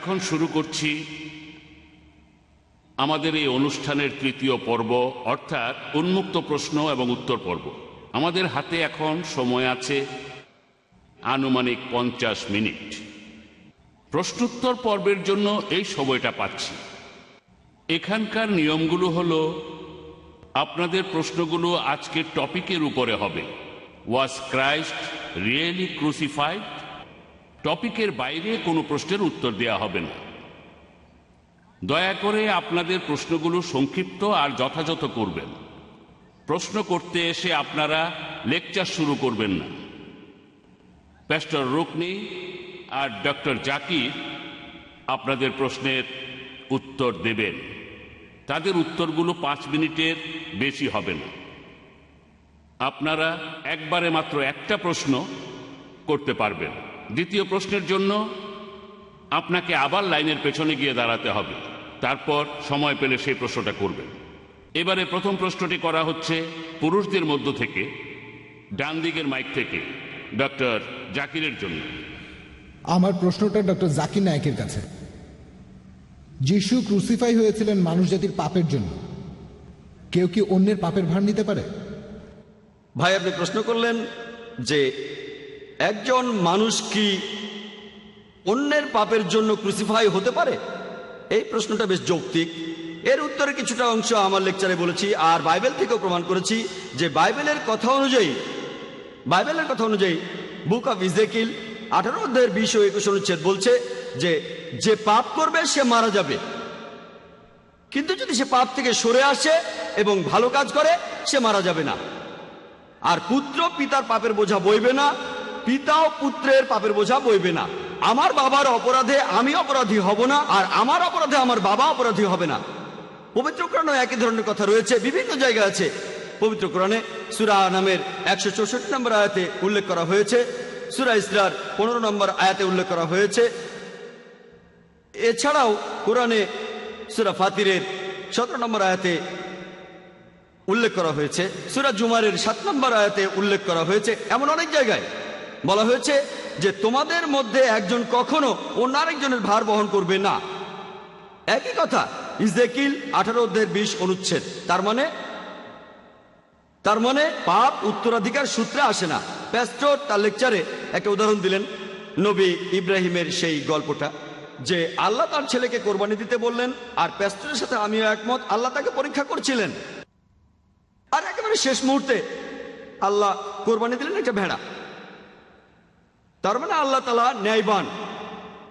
এখন শুরু করছি আমাদের এই অনুষ্ঠানের তৃতীয় পর্ব, অর্থাৎ উন্মুক্ত প্রশ্ন এবং উত্তর পর্ব। আমাদের হাতে এখন সময় আছে আনুমানিক 50 মিনিট। প্রশ্নোত্তর পর্বের জন্য এই সময়টা পাচ্ছি। এখানকার নিয়মগুলো হলো, আপনাদের প্রশ্নগুলো আজকের টপিকের উপরে হবে। ওয়াজ ক্রাইস্ট রিয়েলি ক্রুসিফাইড? টপিকের বাইরে কোনো প্রশ্নের উত্তর দেওয়া হবে না। দয়া করে আপনাদের প্রশ্নগুলো সংক্ষিপ্ত আর যথাযথ করবেন। প্রশ্ন করতে এসে আপনারা লেকচার শুরু করবেন না। প্যাস্টর রুকনি আর ডক্টর জাকির আপনাদের প্রশ্নের উত্তর দেবেন। তাদের উত্তরগুলো 5 মিনিটের বেশি হবে না। আপনারা একবারে মাত্র একটা প্রশ্ন করতে পারবেন। দ্বিতীয় প্রশ্নের জন্য আপনাকে আবার লাইনের পেছনে গিয়ে দাঁড়াতে হবে, তারপর সময় পেলে সেই প্রশ্নটা করবেন। এবারে প্রথম প্রশ্নটি করা হচ্ছে পুরুষদের মধ্য থেকে, ডান দিকের মাইক থেকে ডক্টর জাকিরের জন্য। আমার প্রশ্নটা ডক্টর জাকির নায়েকের কাছে। যিশু ক্রুসিফাই হয়েছিলেন মানুষ জাতির পাপের জন্য। কেউ কি অন্যের পাপের ভার নিতে পারে? ভাই, আপনি প্রশ্ন করলেন যে একজন মানুষ কি অন্যের পাপের জন্য ক্রুসিফাই হতে পারে। এই প্রশ্নটা বেশ যৌক্তিক। এর উত্তরে কিছুটা অংশ আমার লেকচারে বলেছি, আর বাইবেল থেকেও প্রমাণ করেছি যে বাইবেলের কথা অনুযায়ী বুক অফ ইজেকিল 18 অধ্যায়ের 20 ও 21 অনুচ্ছেদ বলছে যে যে পাপ করবে সে মারা যাবে, কিন্তু যদি সে পাপ থেকে সরে আসে এবং ভালো কাজ করে সে মারা যাবে না। আর পুত্র পিতার পাপের বোঝা বইবে না, পিতাও পুত্রের পাপের বোঝা বইবে না। আমার বাবার অপরাধে আমি অপরাধী হব না, আর আমার অপরাধে আমার বাবা অপরাধী হবে না। পবিত্র কোরআনে একই ধরনের কথা রয়েছে, বিভিন্ন জায়গায় আছে। পবিত্র কোরআনে সূরা নামের 164 নম্বর আয়াতে উল্লেখ করা হয়েছে, সূরা ইসরার 15 নম্বর আয়াতে উল্লেখ করা হয়েছে। এছাড়াও কোরআনে সূরা ফাতিরের 17 নম্বর আয়াতে উল্লেখ করা হয়েছে, সূরা জুমারের 7 নম্বর আয়াতে উল্লেখ করা হয়েছে। এমন অনেক জায়গায় বলা হয়েছে যে তোমাদের মধ্যে একজন কখনো অন্য আরেকজনের ভার বহন করবে না। একই কথা ইজেকিল 18 অধ্যায়ের 20 অনুচ্ছেদ। তার মানে পাপ উত্তরাধিকার সূত্রে আসে না। প্যাস্টর তার লেকচারে একটা উদাহরণ দিলেন, নবী ইব্রাহিমের সেই গল্পটা, যে আল্লাহ তার ছেলেকে কোরবানি দিতে বললেন, আর প্যাস্টরের সাথে আমিও একমত, আল্লাহ তাকে পরীক্ষা করছিলেন। আর একেবারে শেষ মুহূর্তে আল্লাহ কোরবানি দিলেন একটা ভেড়া। তার মানে আল্লাহ তাআলা ন্যায়বান,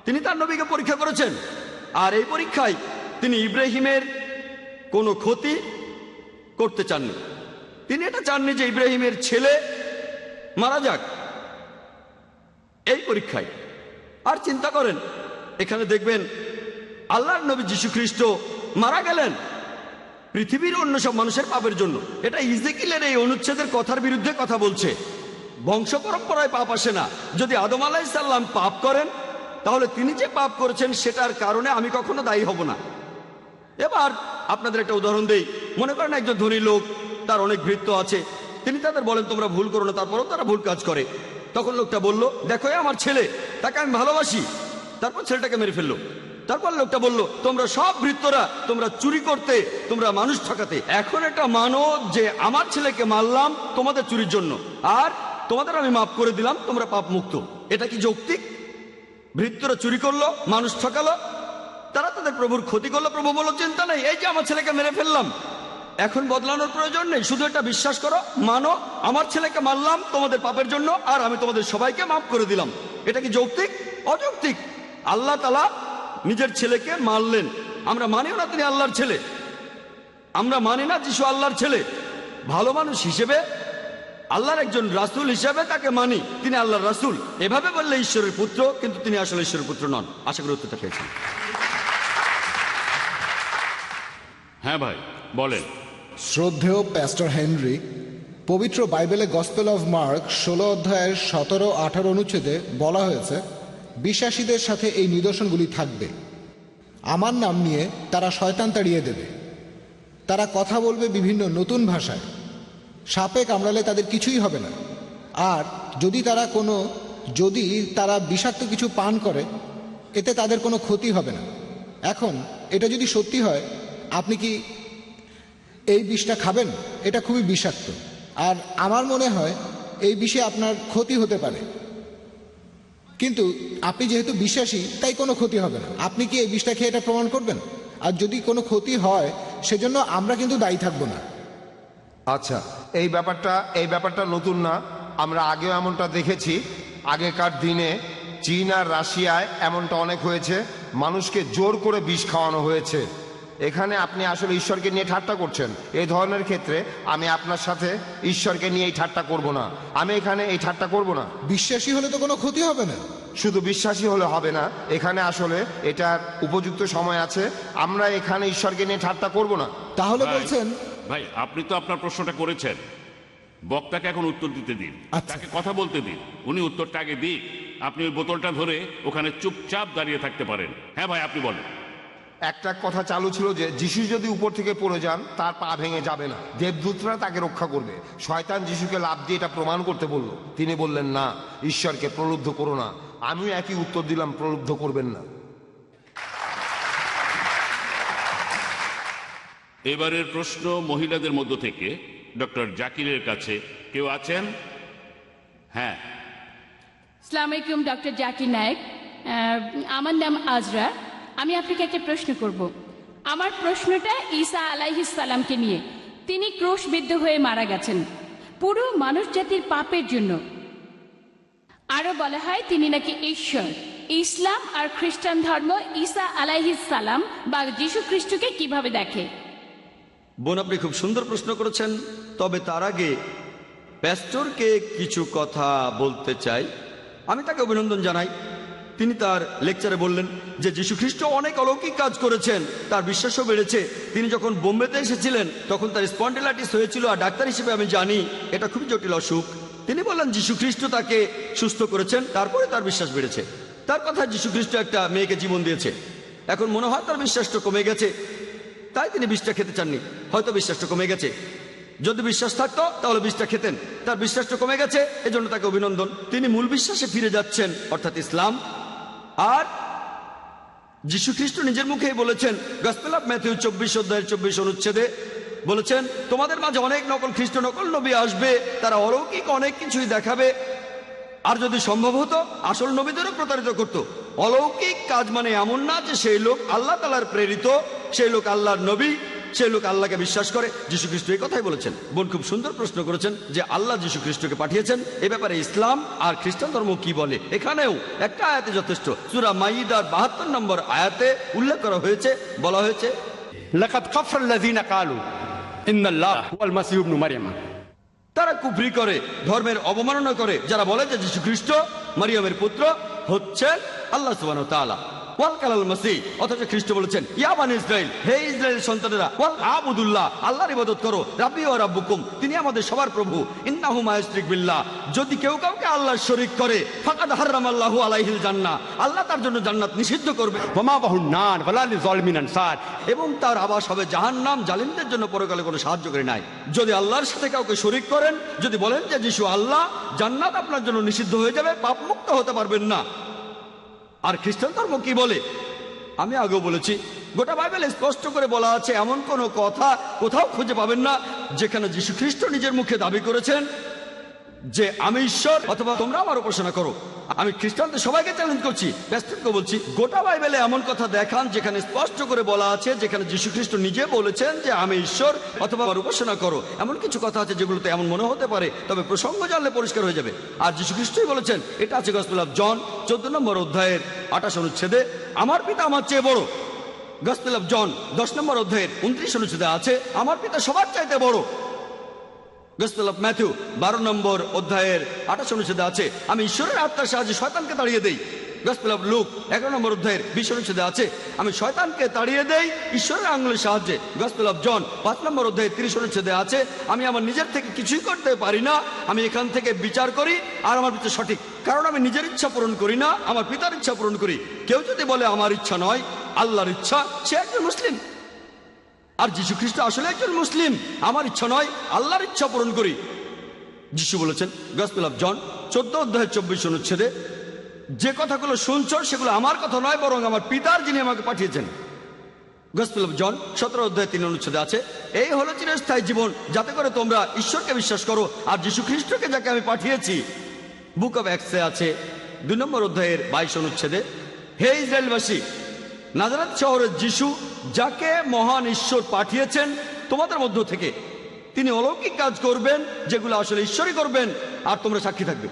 তিনি তার নবীকে পরীক্ষা করেছেন। আর এই পরীক্ষায় তিনি ইব্রাহিমের কোনো ক্ষতি করতে চাননি। তিনি এটা চাননি যে ইব্রাহিমের ছেলে মারা যাক এই পরীক্ষায়। আর চিন্তা করেন, এখানে দেখবেন আল্লাহর নবী যীশু খ্রিস্ট মারা গেলেন পৃথিবীর অন্য সব মানুষের পাপের জন্য। এটা ইজেকিলের এই অনুচ্ছেদের কথার বিরুদ্ধে কথা বলছে। বংশ পরম্পরায় পাপ আসে না। যদি আদম আলাইহিস সালাম পাপ করেন, তাহলে তিনি যে পাপ করেছেন সেটার কারণে আমি কখনো দায়ী হব না। এবার আপনাদের একটা উদাহরণ দেই। মনে করেন একজন ধনী লোক, তার অনেক ভৃত্য আছে, তিনি তাদের বলেন তোমরা ভুল করো না, তারপরও তারা ভুল কাজ করে। তখন লোকটা বলল, দেখো আমার ছেলে, তাকে আমি ভালোবাসি। তারপর ছেলেটাকে মেরে ফেললো। তারপর লোকটা বলল, তোমরা সব ভৃত্যরা তোমরা চুরি করতে, তোমরা মানুষ ঠকাতে। এখন এটা মানো যে আমার ছেলেকে মারলাম তোমাদের চুরির জন্য, আর তোমাদের আমি মাফ করে দিলাম, তোমরা পাপ মুক্ত। এটা কি যৌক্তিক? ভৃত্যরা চুরি করলো, মানুষ ঠকালো, তারা তাদের প্রভুর ক্ষতি করলো। প্রভু বলল, চিন্তা নেই, এই যে আমার ছেলেকে মেরে ফেললাম, এখন বদলানোর প্রয়োজন নেই, শুধু এটা বিশ্বাস করো, মানো, আমার ছেলেকে মারলাম তোমাদের পাপের জন্য, আর আমি তোমাদের সবাইকে মাফ করে দিলাম। এটা কি যৌক্তিক? অযৌক্তিক। আল্লাহ তাআলা নিজের ছেলেকে মারলেন। আমরা মানিও না তিনি আল্লাহর ছেলে, আমরা মানি না যিশু আল্লাহর ছেলে। ভালো মানুষ হিসেবে, আল্লাহর একজন রাসূল হিসেবে তাকে মানি, তিনি আল্লাহর রাসূল। এভাবে বললে ঈশ্বরের পুত্র, কিন্তু তিনি আসলে ঈশ্বরের পুত্র নন। আশা করি উত্তরটা পেয়েছেন। হ্যাঁ ভাই, বলেন। শ্রদ্ধেয় প্যাস্টর হেনরি, পবিত্র বাইবেলে গসপেল অফ মার্ক 16 অধ্যায়ের 17-18 অনুচ্ছেদে বলা হয়েছে, বিশ্বাসীদের সাথে এই নিদর্শনগুলি থাকবে। আমার নাম নিয়ে তারা শয়তান তাড়িয়ে দেবে, তারা কথা বলবে বিভিন্ন নতুন ভাষায়, সাপে কামড়ালে তাদের কিছুই হবে না, আর যদি তারা বিষাক্ত কিছু পান করে এতে তাদের কোনো ক্ষতি হবে না। এখন এটা যদি সত্যি হয়, আপনি কি এই বিষটা খাবেন? এটা খুবই বিষাক্ত, আর আমার মনে হয় এই বিষে আপনার ক্ষতি হতে পারে। কিন্তু আপনি যেহেতু বিশ্বাসী, তাই কোনো ক্ষতি হবে না। আপনি কি এই বিষটা খেয়ে এটা প্রমাণ করবেন? আর যদি কোনো ক্ষতি হয়, সেজন্য আমরা কিন্তু দায়ী থাকবো না। আচ্ছা, এই ব্যাপারটা নতুন না, আমরা আগেও এমনটা দেখেছি। আগেকার দিনে চীন আর রাশিয়ায় এমনটা অনেক হয়েছে, মানুষকে জোর করে বিষ খাওয়ানো হয়েছে। এখানে আপনি আসলে ঈশ্বরকে নিয়ে ঠাট্টা করছেন। এই ধরনের ক্ষেত্রে আমি আপনার সাথে ঈশ্বরকে নিয়ে এই ঠাট্টা করব না। আমি এখানে এই ঠাট্টা করব না। বিশ্বাসী হলে তো কোনো ক্ষতি হবে না। শুধু বিশ্বাসী হলে হবে না, এখানে আসলে এটার উপযুক্ত সময় আছে। আমরা এখানে ঈশ্বরকে নিয়ে ঠাট্টা করব না। তাহলে বলছেন, ভাই, আপনি তো আপনার প্রশ্নটা করেছেন, বক্তাকে এখন উত্তর দিতে দিন, আচ্ছা। তাকে কথা বলতে দিন, উনি উত্তরটা আগে দিক। আপনি ওই বোতলটা ধরে ওখানে চুপচাপ দাঁড়িয়ে থাকতে পারেন। হ্যাঁ ভাই, আপনি বলেন। একটা কথা চালু ছিল যে যিশু যদি উপর থেকে পড়ে যান, তার পা ভেঙে যাবে না, দেবদূতরা তাকে রক্ষা করবে। শয়তান যিশুকে লাফ দিয়ে এটা প্রমাণ করতে বলল, তিনি বললেন না, ঈশ্বরকে প্রলুব্ধ করো না। আমিও একই উত্তর দিলাম, প্রলুব্ধ করবেন না। এবারের প্রশ্ন মহিলাদের মধ্য থেকে ডক্টর জাকিরের কাছে। কেউ আছেন? হ্যাঁ। আসসালামু আলাইকুম, ডক্টর জাকির নায়েক। আমার নাম আজরা। আমি আপনাকে একটা প্রশ্ন করব। আমার প্রশ্নটা ঈসা আলাইহিস সালামকে নিয়ে। তিনি ক্রুশবিদ্ধ হয়ে মারা গেছেন পুরো মানুষ জাতির পাপের জন্য। আরো বলা হয় তিনি নাকি ঈশ্বর। ইসলাম আর খ্রিস্টান ধর্ম ঈসা আলাইহিস সালাম বা যীশু খ্রিস্টকে কিভাবে দেখে? বোন, আপনি খুব সুন্দর প্রশ্ন করেছেন। তবে তার আগে প্যাস্টরকে কিছু কথা বলতে চাই। আমি তাকে অভিনন্দন জানাই। তিনি তার লেকচারে বললেন যে যীশু খ্রিস্ট অনেক অলৌকিক কাজ করেছেন, তার বিশ্বাসও বেড়েছে। তিনি যখন বোম্বেতে এসেছিলেন তখন তার স্পন্ডিলাইটিস হয়েছিল, আর ডাক্তার হিসেবে আমি জানি এটা খুবই জটিল অসুখ। তিনি বললেন যীশু খ্রিস্ট তাকে সুস্থ করেছেন, তারপরে তার বিশ্বাস বেড়েছে। তার কথা যীশু খ্রিস্ট একটা মেয়েকে জীবন দিয়েছে। এখন মনে হয় তার বিশ্বাসটা কমে গেছে, তাই তিনি বিষটা খেতে চাননি। হয়তো বিশ্বাসটা কমে গেছে। যদি বিশ্বাস থাকতো তাহলে বিষটা খেতেন। তার বিশ্বাসটা কমে গেছে, এজন্য তাকে অভিনন্দন। তিনি মূল বিশ্বাসে ফিরে যাচ্ছেন, অর্থাৎ ইসলাম। আর যীশু খ্রিস্ট নিজের মুখেই বলেছেন, গসপেল অফ ম্যাথিউ 24 অধ্যায়ের 24 অনুচ্ছেদে বলেছেন, তোমাদের মাঝে অনেক নকল খ্রিস্ট, নকল নবী আসবে, তারা অলৌকিক অনেক কিছুই দেখাবে। আর যদি সম্ভব হতো আসল নবীদেরও প্রতারিত করত। অলৌকিক কাজ মানে এমন না যে সেই লোক আল্লাহ তাআলার প্রেরিত, সেই লোক আল্লাহর নবী, সেই লোক আল্লাহকে বিশ্বাস করে। যীশু খ্রিস্ট এই কথাই বলেছেন। বোন খুব সুন্দর প্রশ্ন করেছেন যে আল্লাহ যীশু খ্রিস্টকে পাঠিয়েছেন। এ ব্যাপারে ইসলাম আর খ্রিস্টান ধর্ম কি বলে? এখানেও একটা আয়াতে যথেষ্ট। সূরা মাইদার 72 নম্বর আয়াতে উল্লেখ করা হয়েছে, বলা হয়েছে, লাকাদ কাফারা আল্লাযীনা ক্বালু ইন্নাল্লাহ হুয়াল মাসীহু ইবনু মারইয়াম। তারা কুফরি করে, ধর্মের অবমাননা করে, যারা বলে যে যীশু খ্রিস্ট মারিয়ামের পুত্র হচ্ছেন আল্লাহ সুবহানাহু ওয়া তাআলা। ওয়াল কালাল মাসীহ, অথচ খ্রিস্ট বলেছেন, ইয়া বানি ইসরাইল, হে ইসরায়েলের সন্তানেরা, ওয়াল আবুদুল্লাহ, আল্লাহর ইবাদত করো, রাব্বি ওয়া রাব্বুকুম, তিনি আমাদের সবার প্রভু, ইন্নাহু মা ইউশরিক বিল্লাহ, যদি কেউ কাউকে আল্লাহর শরীক করে, ফাকাদ হারামাল্লাহু আলাইহিল জান্নাহ, আল্লাহ তার জন্য জান্নাত নিষিদ্ধ করবে, ওয়া মা বাহুন নার ওয়ালা লিযালিমিন আনসার, এবং তার আবাস হবে জাহান্নাম, জালিমদের জন্য পরকালে কোনো সাহায্যকারী নাই। যদি আল্লাহর সাথে কাউকে শরীক করেন, যদি বলেন যে যিশু আল্লাহ, জান্নাত আপনার জন্য নিষিদ্ধ হয়ে যাবে, পাপ মুক্ত হতে পারবেন না। আর খ্রিস্টান ধর্ম কি বলে? আমি আগেও বলেছি, গোটা বাইবেলে স্পষ্ট করে বলা আছে, এমন কোনো কথা কোথাও খুঁজে পাবেন না যেখানে যীশু খ্রিস্ট নিজের মুখে দাবি করেছেন যে আমি ঈশ্বর অথবা তোমরা আমার উপাসনা করো। আমি খ্রিস্টানদের সবাইকে চ্যালেঞ্জ করছি, প্যাস্টরকে বলছি, গোটা বাইবেলে এমন কথা দেখান যেখানে স্পষ্ট করে বলা আছে, যেখানে যীশু খ্রিস্ট নিজে বলেছেন যে আমি ঈশ্বর অথবা আমার উপাসনা করো। এমন কিছু কথা আছে যেগুলোতে এমন মনে হতে পারে, তবে প্রসঙ্গ জানলে পরিষ্কার হয়ে যাবে। আর যীশু খ্রিস্টই বলেছেন, এটা আছে গসপেল অফ জন 14 নম্বর অধ্যায়ের 28 অনুচ্ছেদে, আমার পিতা আমার চেয়ে বড়। গসপেল অফ জন 10 নম্বর অধ্যায়ের 29 অনুচ্ছেদে আছে, আমার পিতা সবার চাইতে বড়। গসপেল অফ ম্যাথিউ 12 নম্বর অধ্যায়ের 28 অনুচ্ছেদে আছে, আমি ঈশ্বরের আত্মার সাহায্যে শয়তানকে তাড়িয়ে দেই। গসপেল অফ লুক 11 নম্বর অধ্যায়ের 20 অনুচ্ছেদে আছে, আমি শয়তানকে তাড়িয়ে দেই ঈশ্বরের আঙ্গুলের সাহায্যে। গসপেল অফ জন 5 নম্বর অধ্যায়ের 30 অনুচ্ছেদে আছে, আমি আমার নিজের থেকে কিছুই করতে পারি না, আমি এখান থেকে বিচার করি আর আমার বিচার সঠিক, কারণ আমি নিজের ইচ্ছা পূরণ করি না, আমার পিতার ইচ্ছা পূরণ করি। কেউ যদি বলে আমার ইচ্ছা নয় আল্লাহর ইচ্ছা, সে একজন মুসলিম। আর যীশু খ্রিস্ট আসলে একজন মুসলিম, আমার ইচ্ছা নয় আল্লাহর ইচ্ছা পূরণ করি। যীশু বলেছেন গসপেল অফ জন 14 অধ্যায়ের 24 অনুচ্ছেদে, যে কথাগুলো শুনছো সেগুলো আমার কথা নয়, বরং আমার পিতার যিনি আমাকে পাঠিয়েছেন। গসপেল অফ জন 17 অধ্যায় 3 অনুচ্ছেদে আছে, এই হলো চিরস্থায়ী জীবন, যাতে করে তোমরা ঈশ্বরকে বিশ্বাস করো আর যীশু খ্রিস্টকে যাকে আমি পাঠিয়েছি। বুক অফ অ্যাক্টসে আছে 2 নম্বর অধ্যায়ের 22 অনুচ্ছেদে, হে ইসরায়েলবাসী, নাজারেথ শহরের যীশু যাকে মহান ঈশ্বর পাঠিয়েছেন তোমাদের মধ্য থেকে, তিনি অলৌকিক কাজ করবেন যেগুলো আসলে ঈশ্বরই করবেন, আর তোমরা সাক্ষী থাকবে।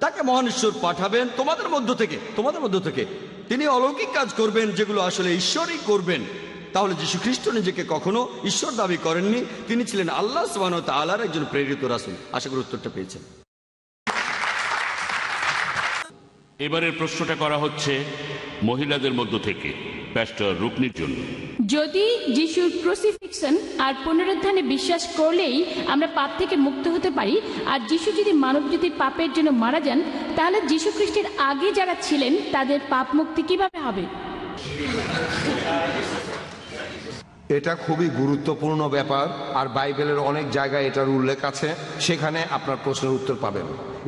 তাকে মহান ঈশ্বর পাঠাবেন তোমাদের মধ্য থেকে তিনি অলৌকিক কাজ করবেন যেগুলো আসলে ঈশ্বরই করবেন। তাহলে যীশু খ্রিস্ট নিজেকে কখনো ঈশ্বর দাবি করেননি, তিনি ছিলেন আল্লাহ সুবহানাহু ওয়া তাআলার একজন প্রেরিত রাসূল। আশা করি উত্তরটা পেয়েছেন। এবারের প্রশ্নটা করা হচ্ছে মহিলাদের মধ্য থেকে প্যাস্টর রুকনির জন্য। যদি যিশুর ক্রুসিফিকশন আর পুনরুত্থানে বিশ্বাস করলেই আমরা পাপ থেকে মুক্ত হতে পারি, আর যিশু যদি মানবজাতির পাপের জন্য মারা যান, তাহলে যিশু খ্রিস্টের আগে যারা ছিলেন তাদের পাপ মুক্তি কিভাবে হবে? এটা খুবই গুরুত্বপূর্ণ ব্যাপার, আর বাইবেলের অনেক জায়গায় এটার উল্লেখ আছে, সেখানে আপনার প্রশ্নের উত্তর পাবেন।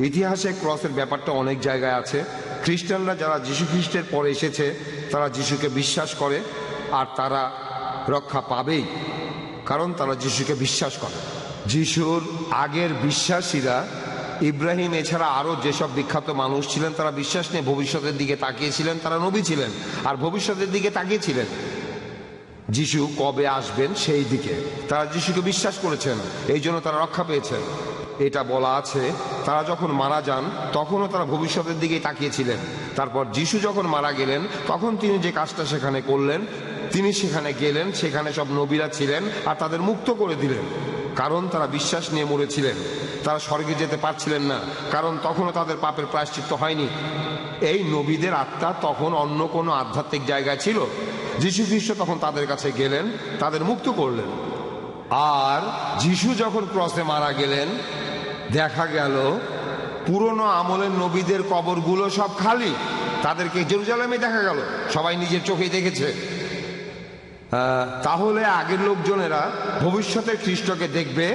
ইতিহাসে ক্রসের ব্যাপারটা অনেক জায়গায় আছে। খ্রিস্টানরা যারা যীশু খ্রিস্টের পরে এসেছে তারা যিশুকে বিশ্বাস করে, আর তারা রক্ষা পাবেই, কারণ তারা যিশুকে বিশ্বাস করে। যিশুর আগের বিশ্বাসীরা, ইব্রাহিম এছাড়া আরও যেসব বিখ্যাত মানুষ ছিলেন, তারা বিশ্বাস নিয়ে ভবিষ্যতের দিকে তাকিয়েছিলেন। তারা নবী ছিলেন আর ভবিষ্যতের দিকে তাকিয়েছিলেন যিশু কবে আসবেন সেই দিকে। তারা যিশুকে বিশ্বাস করেছেন, এই জন্য তারা রক্ষা পেয়েছেন। এটা বলা আছে, তারা যখন মারা যান তখনও তারা ভবিষ্যতের দিকেই তাকিয়েছিলেন। তারপর যিশু যখন মারা গেলেন তখন তিনি যে কাজটা সেখানে করলেন, তিনি সেখানে গেলেন, সেখানে সব নবীরা ছিলেন আর তাদের মুক্ত করে দিলেন, কারণ তারা বিশ্বাস নিয়ে মরেছিলেন। তারা স্বর্গে যেতে পারছিলেন না, কারণ তখনও তাদের পাপের প্রায়শ্চিত্ত হয়নি। এই নবীদের আত্মা তখন অন্য কোনো আধ্যাত্মিক জায়গায় ছিল। যীশু খ্রিস্ট তখন তাদের কাছে গেলেন, তাদের মুক্ত করলেন। আর যিশু যখন ক্রসে মারা গেলেন, দেখা গেল পুরনো আমলের নবীদের কবরগুলো সব খালি। তাদেরকে জেরুজালেমে দেখা গেল, সবাই নিজের চোখেই দেখেছে। তাহলে আগের লোকজনেরা ভবিষ্যতের খ্রিস্টকে দেখবে,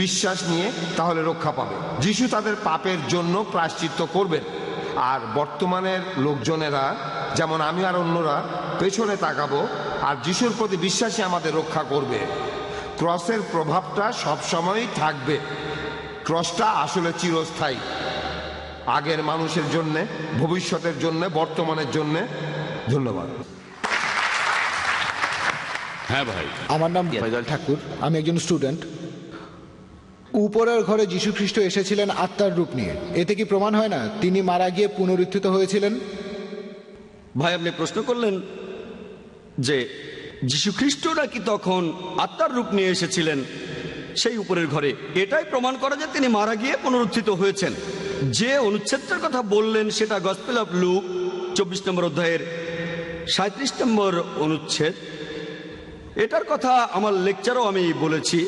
বিশ্বাস নিয়ে, তাহলে রক্ষা পাবে। যিশু তাদের পাপের জন্য প্রায়শ্চিত্ত করবেন। আর বর্তমানের লোকজনেরা, যেমন আমি আর অন্যরা, পেছনে তাকাবো আর যিশুর প্রতি বিশ্বাসী আমাদের রক্ষা করবে। ক্রসের প্রভাবটা সবসময়ই থাকবে। ক্রসটা আসলে চিরস্থায়ী, আগের মানুষের জন্যে, ভবিষ্যতের জন্যে, বর্তমানের জন্যে। ধন্যবাদ। হ্যাঁ ভাই। আমার নাম ফয়সাল ঠাকুর, আমি একজন স্টুডেন্ট। উপরের ঘরে যীশু খ্রিস্ট এসেছিলেন আত্মার রূপ নিয়ে, এতে কি প্রমাণ হয় না তিনি মারা গিয়ে পুনরুত্থিত হয়েছিলেন? ভাই, আপনি প্রশ্ন করলেন যে যীশু খ্রিস্ট নাকি তখন আত্মার রূপ নিয়ে এসেছিলেন সেই উপরের ঘরে। এটাই প্রমাণ করে যে তিনি মারা গিয়ে পুনরুত্থিত হয়েছেন। যে অনুচ্ছেদটার কথা বললেন সেটা গসপেল অফ লুক 24 নম্বর অধ্যায়ের 37 নম্বর অনুচ্ছেদ। এটার কথা আমার লেকচারও আমি বলেছি।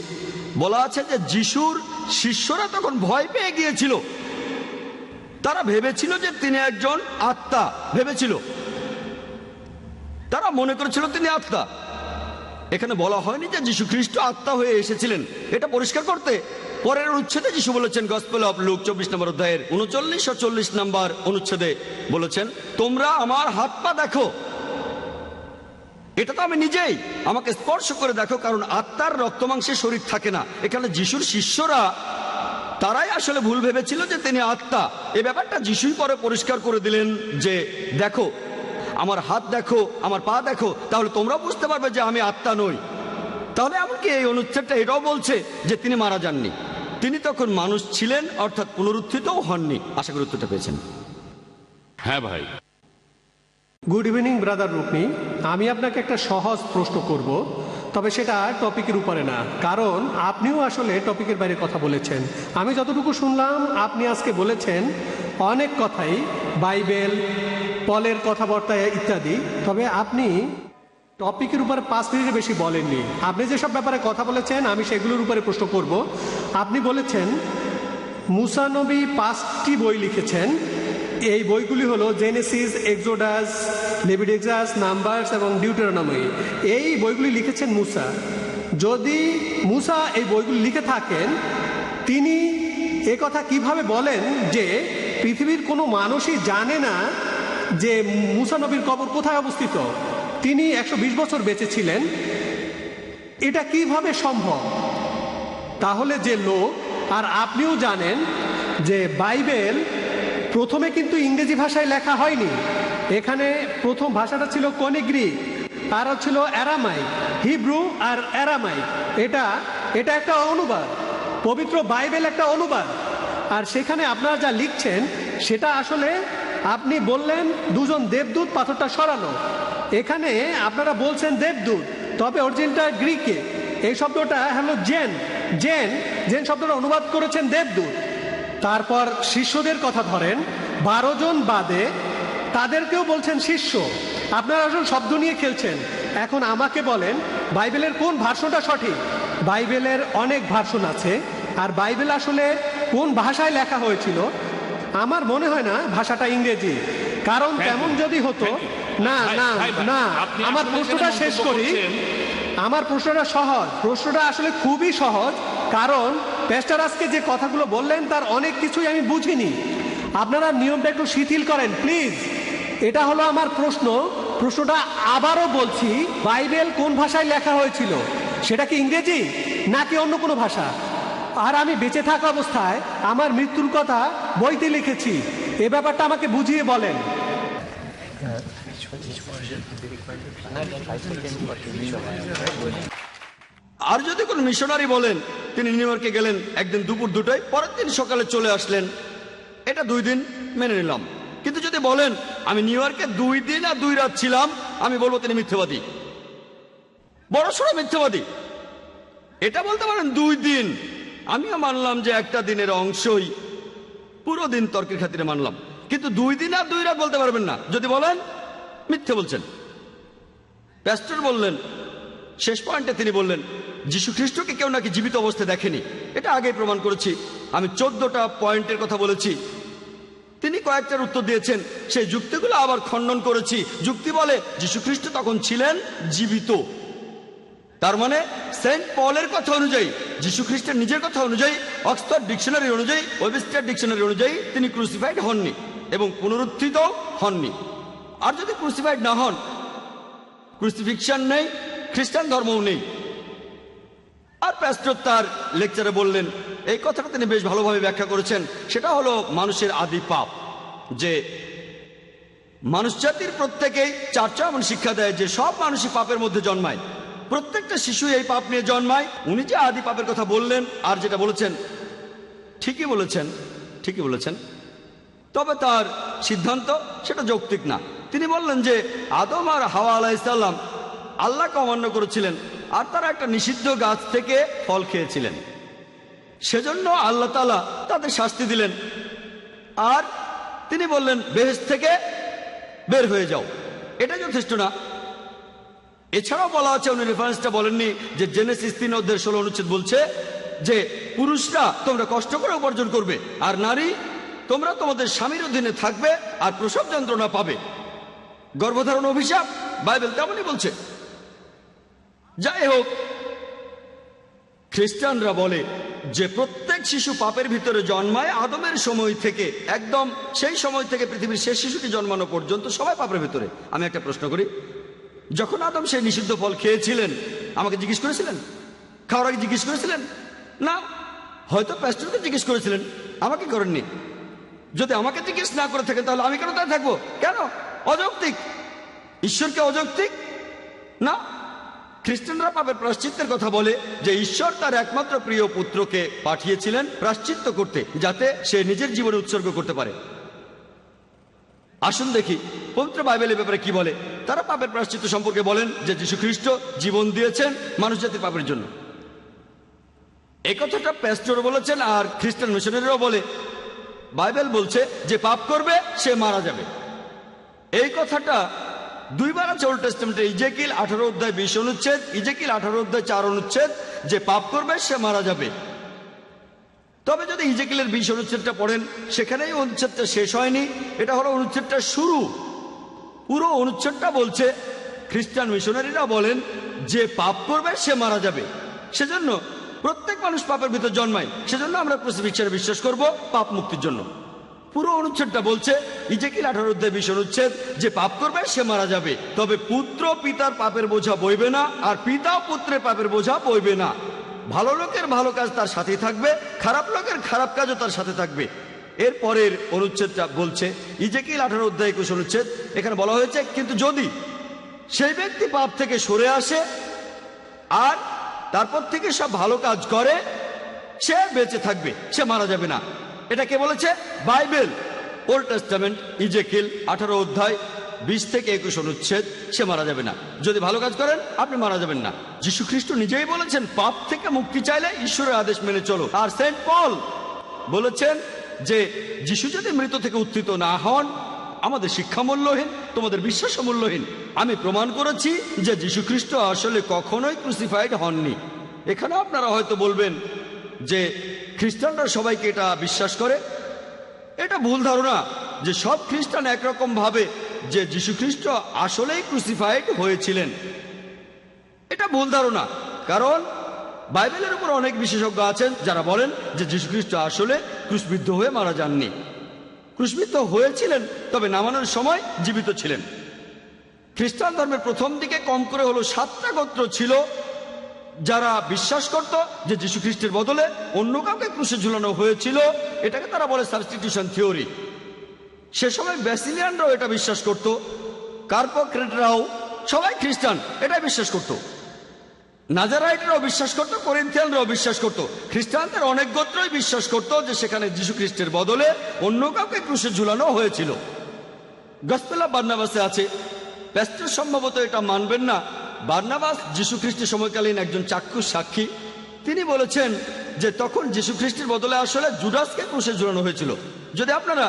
বলা আছে যে যিশুর শিষ্যরা তখন ভয় পেয়ে গিয়েছিল। তারা ভেবেছিল যে তিনি একজন আত্মা, তারা মনে করেছিল তিনি আত্মা। এখানে বলা হয়নি যে যীশু খ্রিস্ট আত্মা হয়ে এসেছিলেন। এটা পরিষ্কার করতে পরের অনুচ্ছেদে যিশু বলেছেন, গসপেল অফ লুক 24 নম্বর অধ্যায়ের 39 ও 40 নম্বর অনুচ্ছেদে বলেছেন, তোমরা আমার হাত পা দেখো, এটা তো আমি নিজেই, আমাকে স্পর্শ করে দেখো, কারণ আত্মার রক্তমাংসে শরীর থাকে না। এখানে যিশুর শিষ্যরা, তারাই আসলে ভুল ভেবেছিল যে তিনি আত্মা। এই ব্যাপারটা যিশুই পরে পরিষ্কার করে দিলেন যে দেখো, আমার হাত দেখো, আমার পা দেখো, তাহলে তোমরা বুঝতে পারবে যে আমি আত্মা নই। তাহলে এমনকি এই অনুচ্ছেদটা এটাও বলছে যে তিনি মারা যাননি, তিনি তখন মানুষ ছিলেন, অর্থাৎ পুনরুত্থিতও হননি। আশা করি উত্তরটা পেয়েছেন। হ্যাঁ ভাই। গুড ইভিনিং ব্রাদার রুকনি, আমি আপনাকে একটা সহজ প্রশ্ন করব, তবে সেটা টপিকের উপরে না, কারণ আপনিও আসলে টপিকের বাইরে কথা বলেছেন। আমি যতটুকু শুনলাম, আপনি আজকে বলেছেন অনেক কথাই, বাইবেল, পলের কথাবার্তা ইত্যাদি, তবে আপনি টপিকের উপরে 5 মিনিটের বেশি বলেননি। আপনি যেসব ব্যাপারে কথা বলেছেন আমি সেগুলোর উপরে প্রশ্ন করব। আপনি বলেছেন মুসা নবী 5টি বই লিখেছেন। এই বইগুলি হলো জেনেসিস, এক্সোডাস, লেভিটিকাস, নাম্বারস এবং ডিউটেরোনমি। এই বইগুলি লিখেছেন মুসা। যদি মুসা এই বইগুলি লিখে থাকেন, তিনি কথা কিভাবে বলেন যে পৃথিবীর কোনো মানুষই জানে না যে মুসা নবীর কবর কোথায় অবস্থিত। তিনি 120 বছর বেঁচে ছিলেন, এটা কিভাবে সম্ভব? তাহলে যে লোক, আর আপনিও জানেন যে বাইবেল প্রথমে কিন্তু ইংরেজি ভাষায় লেখা হয়নি। এখানে প্রথম ভাষাটা ছিল কোনিগ্রিক, আর ছিল অ্যারামাইক, হিব্রু আর অ্যারামাইক। এটা একটা অনুবাদ, পবিত্র বাইবেল একটা অনুবাদ। আর সেখানে আপনারা যা লিখছেন সেটা আসলে আপনি বললেন দুজন দেবদূত পাথরটা সরানো, এখানে আপনারা বলছেন দেবদূত, তবে অরিজিনালটা গ্রিকে। এই শব্দটা হলো জেন শব্দটা অনুবাদ করেছেন দেবদূত। তারপর শিষ্যদের কথা ধরেন, 12 জন বাদে তাদেরকেও বলছেন শিষ্য। আপনারা আসলে শব্দ নিয়ে খেলছেন। এখন আমাকে বলেন বাইবেলের কোন ভার্সনটা সঠিক? বাইবেলের অনেক ভার্সন আছে, আর বাইবেল আসলে কোন ভাষায় লেখা হয়েছিল? আমার মনে হয় না ভাষাটা ইংরেজি, কারণ তেমন যদি হতো। না না না, আমার প্রশ্নটা শেষ করি। আমার প্রশ্নটা সহজ, প্রশ্নটা আসলে খুবই সহজ, কারণ প্যাস্টার আজকে যে কথাগুলো বললেন তার অনেক কিছুই আমি বুঝিনি। আপনারা নিয়মটা একটু শিথিল করেন প্লিজ। এটা হলো আমার প্রশ্ন। প্রশ্নটা আবারও বলছি, বাইবেল কোন ভাষায় লেখা হয়েছিল? সেটা কি ইংরেজি নাকি অন্য কোনো ভাষা? আর আমি বেঁচে থাকা অবস্থায় আমার মৃত্যুর কথা বইতে লিখেছি, এ ব্যাপারটা আমাকে বুঝিয়ে বলেন। আর যদি কোন মিশনারি বলেন তিনি নিউ ইয়র্কে গেলেন একদিন দুপুর 2টায়, পরের দিন সকালে চলে আসলেন, এটা 2 দিন মেনে নিলাম। কিন্তু যদি বলেন আমি নিউ ইয়র্কে 2 দিন আর 2 রাত ছিলাম, আমি বলবো তিনি মিথ্যাবাদী, বড়সড় মিথ্যাবাদী। এটা বলতে পারেন 2 দিন, আমিও মানলাম যে একটা দিনের অংশই, পুরো দিন তর্কের খাতিরে মানলাম। কিন্তু 2 দিন আর 2 রাত বলতে পারবেন না। যদি বলেন মিথ্যে বলছেন। প্যাস্টর বললেন, শেষ পয়েন্টে তিনি বললেন যীশু খ্রিস্টকে কেউ নাকি জীবিত অবস্থায় দেখেনি। এটা আগেই প্রমাণ করেছি, আমি 14টা পয়েন্টের কথা বলেছি, তিনি কয়েকটার উত্তর দিয়েছেন। সেই যুক্তিগুলো আবার খণ্ডন করেছি। যুক্তি বলে যীশু খ্রিস্ট তখন ছিলেন জীবিত, তার মানে সেন্ট পলের কথা অনুযায়ী, যীশু খ্রিস্টের নিজের কথা অনুযায়ী, অক্সফোর্ড ডিকশনারি অনুযায়ী, ওয়েবস্টার ডিকশনারি অনুযায়ী তিনি ক্রুসিফাইড হননি এবং পুনরুত্থিত হননি। আর যদি ক্রুসিফাইড না হন, ক্রুসিফিকশন নেই, খ্রিস্টান ধর্মও নেই। আর প্যাস্টর তার লেকচারে বললেন, এই কথাটা তিনি বেশ ভালোভাবে ব্যাখ্যা করেছেন, সেটা হলো মানুষের আদি পাপ। যে মানুষ জাতির প্রত্যেকেই চার্চা এমন শিক্ষা দেয় যে সব মানুষই পাপের মধ্যে জন্মায়, প্রত্যেকটা শিশু এই পাপ নিয়ে জন্মায়। উনি যে আদি পাপের কথা বললেন আর যেটা বলেছেন ঠিকই বলেছেন, তবে তার সিদ্ধান্ত সেটা যৌক্তিক না। তিনি বললেন যে আদম আর হাওয়া আলাইহিসসালাম আল্লাহকে অমান্য করেছিলেন, আর তারা একটা নিষিদ্ধ গাছ থেকে ফল খেয়েছিলেন, সেজন্য আল্লাহ তাআলা তাদের শাস্তি দিলেন। আর তিনি বললেন বেহেশত থেকে বের হয়ে যাও। এটা যথেষ্ট না। এছাড়াও বলা আছে, উনি রেফারেন্সটা বলেননি, যে জেনেসিস 3:16 অনুচ্ছেদ বলছে যে পুরুষরা তোমরা কষ্ট করে উপার্জন করবে, আর নারী তোমরা তোমাদের স্বামীর অধীনে থাকবে আর প্রসব যন্ত্রণা পাবে। গর্ভধারণ অভিশাপ, বাইবেল তেমনই বলছে। যাই হোক, খ্রিস্টানরা বলে যে প্রত্যেক শিশু পাপের ভিতরে জন্মায় আদমের সময় থেকে, একদম সেই সময় থেকে পৃথিবীর শেষ শিশুটি জন্মানো পর্যন্ত সবাই পাপের ভিতরে। আমি একটা প্রশ্ন করি, যখন আদম সেই নিষিদ্ধ ফল খেয়েছিলেন আমাকে জিজ্ঞেস করেছিলেন? খাওয়ার আগে জিজ্ঞেস করেছিলেন? না, হয়তো প্যাস্টরকে জিজ্ঞেস করেছিলেন, আমাকে করেননি। যদি আমাকে জিজ্ঞেস না করে থাকেন তাহলে আমি কেন তাই থাকবো? কেন? অযৌক্তিক। ঈশ্বরকে অযৌক্তিক না। খ্রিস্টানরা পাপের প্রায়শ্চিত্তের কথা বলে যে ঈশ্বর তার একমাত্র প্রিয় পুত্রকে পাঠিয়েছিলেন প্রায়শ্চিত্ত করতে, যাতে সে নিজের জীবনে উৎসর্গ করতে পারে। আসুন দেখি পবিত্র বাইবেলের ব্যাপারে কি বলে। তারা পাপের প্রায়শ্চিত্ত সম্পর্কে বলেন যে যীশু খ্রিস্ট জীবন দিয়েছেন মানুষ জাতির পাপের জন্য। এই কথাটা প্যাস্টর বলেছেন, আর খ্রিস্টান মিশনারিরাও বলে বাইবেল বলছে যে পাপ করবে সে মারা যাবে। এই কথাটা 2 বার আছে ওল্ড টেস্টামেন্টে, ইজেকিল 18:20 অনুচ্ছেদ, ইজেকিল 18:4 অনুচ্ছেদ, যে পাপ করবে সে মারা যাবে। তবে যদি ইজেকিলের 20 অনুচ্ছেদটা পড়েন, সেখানেই অনুচ্ছেদটা শেষ হয়নি, এটা হলো অনুচ্ছেদটা শুরু। পুরো অনুচ্ছেদটা বলছে, খ্রিস্টান মিশনারিরা বলেন যে পাপ করবে সে মারা যাবে। সেজন্য প্রত্যেক মানুষ পাপের ভিতর জন্মায়, সেজন্য আমরা ক্রুসিফিক্সনে বিশ্বাস করব পাপ মুক্তির জন্য। পুরো অনুচ্ছেদটা বলছে, ইজেকিল 18 অধ্যায় 20 অনুচ্ছেদ, যে পাপ করবে সে মারা যাবে, তবে পুত্র পিতার পাপের বোঝা বইবে না, আর পিতা পুত্রের পাপের বোঝা বইবে না। ভালো লোকের ভালো কাজ তার সাথেই থাকবে, খারাপ লোকের খারাপ কাজও তার সাথে থাকবে। এর পরের অনুচ্ছেদটা বলছে, ইজেকিল 18 অধ্যায় 21 অনুচ্ছেদ, এখানে বলা হয়েছে, কিন্তু যদি সেই ব্যক্তি পাপ থেকে সরে আসে আর তারপর থেকে সব ভালো কাজ করে, সে বেঁচে থাকবে, সে মারা যাবে না। এটা কে বলেছে? বাইবেল, ওল্ড টেস্টামেন্ট, ইজেকিল 18 অধ্যায় 20 থেকে 21 অনুচ্ছেদ, সে মারা যাবে না। যদি ভালো কাজ করেন আপনি মারা যাবেন না। যীশু খ্রিস্ট নিজেই বলেছেন, পাপ থেকে মুক্তি চাইলে ঈশ্বরের আদেশ মেনে চলো। আর সেন্ট পল বলেছেন যে যীশু যদি মৃত থেকে উত্থিত না হন, আমাদের শিক্ষা মূল্যহীন, তোমাদের বিশ্বাস মূল্যহীন। আমি প্রমাণ করেছি যে যীশু খ্রিস্ট আসলে কখনোই ক্রুসিফাইড হননি। এখানে আপনারা হয়তো বলবেন যে খ্রিস্টানরা সবাইকে এটা বিশ্বাস করে। এটা ভুল ধারণা যে সব খ্রিস্টান একরকম ভাবে যে যীশু খ্রিস্ট আসলেই ক্রুসিফাইড হয়েছিলেন। এটা ভুল ধারণা, কারণ বাইবেলের উপর অনেক বিশেষজ্ঞ আছেন যারা বলেন যে যীশু খ্রিস্ট আসলে ক্রুশবিদ্ধ হয়ে মারা যাননি। ক্রুশবিদ্ধ হয়েছিলেন, তবে নামানোর সময় জীবিত ছিলেন। খ্রিস্টান ধর্মের প্রথম দিকে কম করে হলো 7টা গোত্র ছিল যারা বিশ্বাস করত যে যীশু খ্রিস্টের বদলে অন্য কাউকে ক্রুশে ঝুলানো হয়েছিল। এটাকে তারা বলে সাবস্টিটিউশন থিওরি। সে সময় ব্যাসিলিয়ানরাও এটা বিশ্বাস করত, কার্পোক্রেটরাও, সবাই খ্রিস্টান এটাই বিশ্বাস করত। নাজারাইটরাও বিশ্বাস করত, করিন্থিয়ানরাও বিশ্বাস করত। খ্রিস্টানদের অনেক গোত্রই বিশ্বাস করত যে সেখানে যীশু খ্রিস্টের বদলে অন্য কাউকে ক্রুশে ঝুলানো হয়েছিল। গসপেল অফ বার্নাবাসে আছে, প্যাস্টর সম্ভবত এটা মানবেন না, বার্নাবাস যীশু খ্রিস্টের সময়কালীন একজন চাক্ষুষ সাক্ষী। তিনি বলেছেন যে তখন যীশু খ্রিস্টের বদলে আসলে জুডাসকে ক্রুশে ঝুলানো হয়েছিল। যদি আপনারা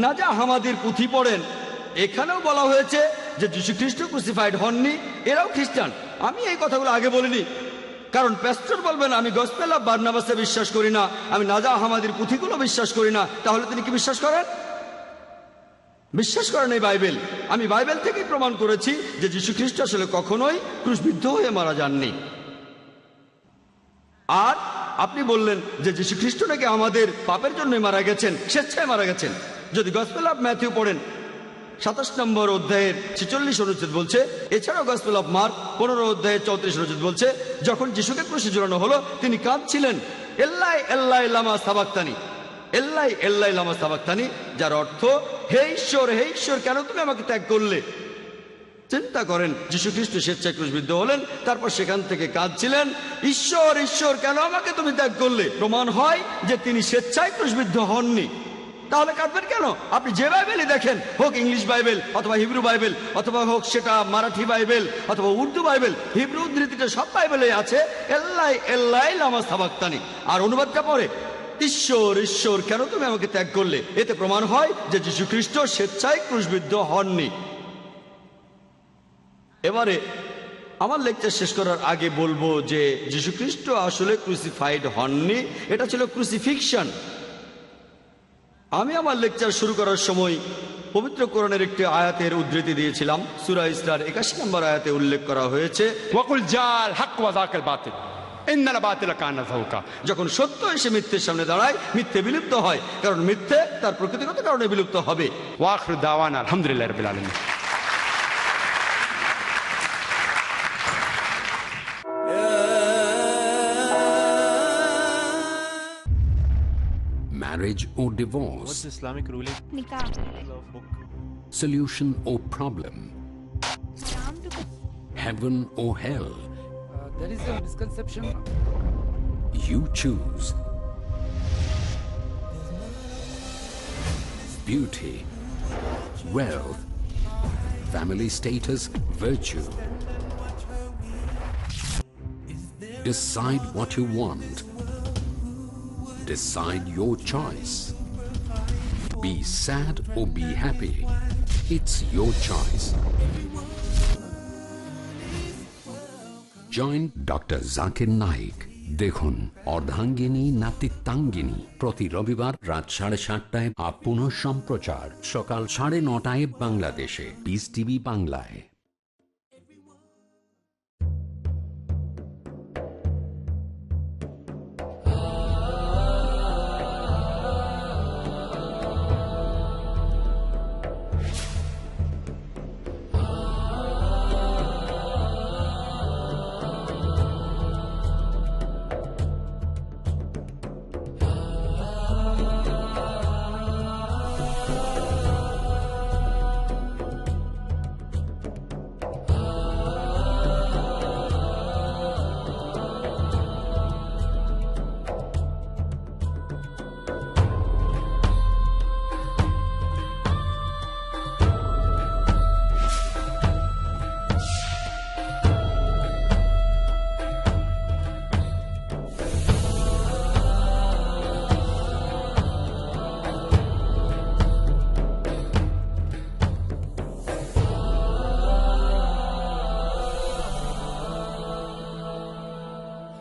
নাজা হামাদির পুঁথি পড়েন, এখানেও বলা হয়েছে যে যীশু খ্রিস্ট ক্রুসিফাইড হননি, এরাও খ্রিস্টান। আমি এই কথাগুলো আগে বলিনি, কারণ প্যাস্টর বলবেন আমি গসপেল অফ বার্নাবাসে বিশ্বাস করি না, আমি নাজা হামাদির পুঁথিগুলো বিশ্বাস করি না। তাহলে তিনি কি বিশ্বাস করেন? বিশ্বাস করেন এই বাইবেল। আমি বাইবেল থেকেই প্রমাণ করেছি যে যীশু খ্রিস্ট আসলে কখনোই ক্রুশবিদ্ধ হয়ে মারা যাননি। আর আপনি বললেন যে যীশু খ্রিস্ট নাকি আমাদের পাপের জন্যই মারা গেছেন, স্বেচ্ছায় মারা গেছেন। যদি গসপেল অফ ম্যাথিউ পড়েন 27 নম্বর অধ্যায়ের 46 অনুচ্ছেদ বলছে, এছাড়াও গসপেল অফ মার্ক 15 অধ্যায়ের 34 অনুচ্ছেদ বলছে, যখন যীশুকে ক্রুশে ঝুলানো হলো তিনি কাঁদছিলেন, এল্লাই এল্লাই লামা সাবাক্তানি, এল্লাই এল্লাই লামা সাবাক্তানি, যার অর্থ হে ঈশ্বর কেন তুমি আমাকে ত্যাগ করলে। চিন্তা করেন, যীশু খ্রিস্ট স্বেচ্ছায় ক্রুশবিদ্ধ হলেন, তারপর সেখান থেকে কাঁদছিলেন, ঈশ্বর কেন আমাকে তুমি ত্যাগ করলে। প্রমাণ হয় যে তিনি স্বেচ্ছায় ক্রুশবিদ্ধ হননি। তাহলে কাঁদবেন কেন? আপনি যে বাইবেলই দেখেন, হোক ইংলিশ বাইবেল অথবা হিব্রু বাইবেল, অথবা হোক সেটা মারাঠি বাইবেল অথবা উর্দু বাইবেল, হিব্রু উদ্ধৃতিটা সব বাইবেলে আছে এল্লাই এল্লাই লামা সাবাক্তানি। আর অনুবাদটা পড়ে ঈশ্বর কেন তুমি আমাকে ত্যাগ করলে। এতে প্রমাণ হয় যে যীশু খ্রিস্ট স্বেচ্ছায় ক্রুশবিদ্ধ হননি। এবারে আমার লেকচার শেষ করার আগে বলবো যে যীশু খ্রিস্ট আসলে ক্রুসিফাইড হননি, এটা ছিল ক্রুসিফিকশন। আমি আমার লেকচার শুরু করার সময় পবিত্র কোরআনের একটি আয়াতের উদ্ধৃতি দিয়েছিলাম। সূরা ইসরার 81 নম্বর আয়াতে উল্লেখ করা হয়েছে, ওয়াকুল জাল হক ওয়া যাকাল বাতিল ইন্নাল বাতিল কানা যাহুকা। যখন সত্য এসে মিথ্যের সামনে দাঁড়ায়, মিথ্যে বিলুপ্ত হয়, কারণ মিথ্যে তার প্রকৃতিগত কারণে বিলুপ্ত হবে। ওয়া আখিরু দাওয়ানা আলহামদুলিল্লাহি রাব্বিল আলামিন। Marriage or divorce? What's Islamic ruling? Nikah. Solution or problem? Heaven or hell? There is a misconception. You choose. Beauty, wealth, family status, virtue. Decide what you want. Decide your choice. Be sad or be happy. It's your choice. Join Dr. Zakir Naik. দেখুন অর্ধাঙ্গিনী নাতিত্বাঙ্গিনী প্রতি রবিবার রাত 7:30টায়, পুনঃ সম্প্রচার সকাল 9:30টায় বাংলাদেশে, piece TV বাংলায়।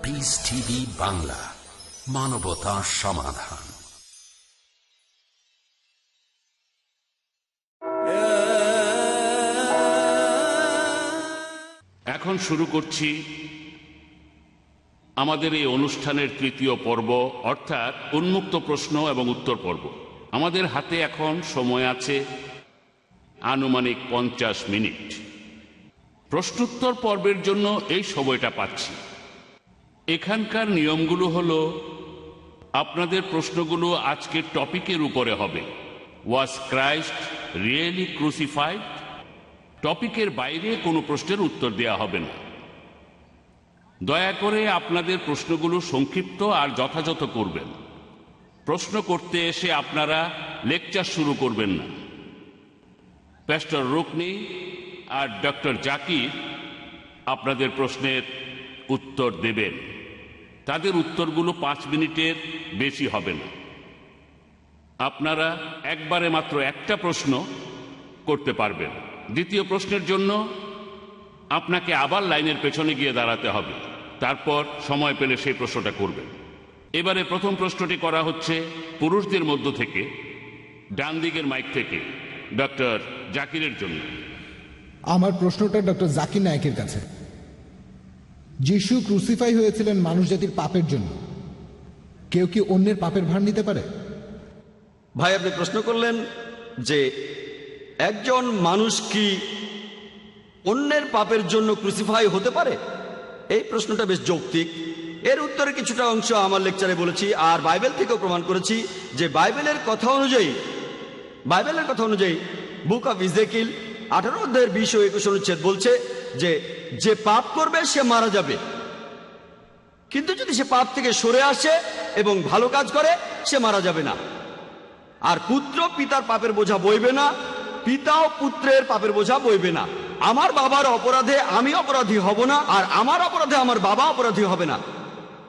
Piece TV Bangla, মানবতা সমাধান। এখন শুরু করছি আমাদের এই অনুষ্ঠানের তৃতীয় পর্ব, অর্থাৎ উন্মুক্ত প্রশ্ন এবং উত্তর পর্ব। আমাদের হাতে এখন সময় আছে আনুমানিক 50 মিনিট। প্রশ্নোত্তর পর্বের জন্য এই সময়টা পাচ্ছি। এখানকার নিয়মগুলো হলো, আপনাদের প্রশ্নগুলো আজকের টপিকের উপরে হবে। ওয়াজ ক্রাইস্ট রিয়েলি ক্রুসিফাইড? টপিকের বাইরে কোনো প্রশ্নের উত্তর দেওয়া হবে না। দয়া করে আপনাদের প্রশ্নগুলো সংক্ষিপ্ত আর যথাযথ করবেন। প্রশ্ন করতে এসে আপনারা লেকচার শুরু করবেন না। প্যাস্টর রুকনি আর ডক্টর জাকির আপনাদের প্রশ্নের উত্তর দেবেন। তাদের উত্তরগুলো 5 মিনিটের বেশি হবে না। আপনারা একবারে মাত্র একটা প্রশ্ন করতে পারবেন। দ্বিতীয় প্রশ্নের জন্য আপনাকে আবার লাইনের পেছনে গিয়ে দাঁড়াতে হবে, তারপর সময় পেলে সেই প্রশ্নটা করবেন। এবারে প্রথম প্রশ্নটি করা হচ্ছে পুরুষদের মধ্য থেকে, ডান দিকের মাইক থেকে ডক্টর জাকিরের জন্য। আমার প্রশ্নটা ডক্টর জাকির নায়েকের কাছে। যিশু ক্রুসিফাই হয়েছিলেন মানুষ জাতির পাপের জন্য। কেউ কি অন্যের পাপের ভার নিতে পারে? ভাই, আপনি প্রশ্ন করলেন যে একজন মানুষ কি অন্যের পাপের জন্য ক্রুসিফাই হতে পারে? এই প্রশ্নটা বেশ যৌক্তিক। এর উত্তরে কিছুটা অংশ আমার লেকচারে বলেছি, আর বাইবেল থেকেও প্রমাণ করেছি যে বাইবেলের কথা অনুযায়ী বুক অফ ইজেকিল 18 অধ্যায়ের 20 ও 21 অনুচ্ছেদ বলছে যে যে পাপ করবে সে মারা যাবে, কিন্তু যদি সে পাপ থেকে সরে আসে এবং ভালো কাজ করে সে মারা যাবে না। আর পুত্র পিতার পাপের বোঝা বইবে না, পিতাও পুত্রের পাপের বোঝা বইবে না। আমার বাবার অপরাধে আমি অপরাধী হব না, আর আমার অপরাধে আমার বাবা অপরাধী হবে না।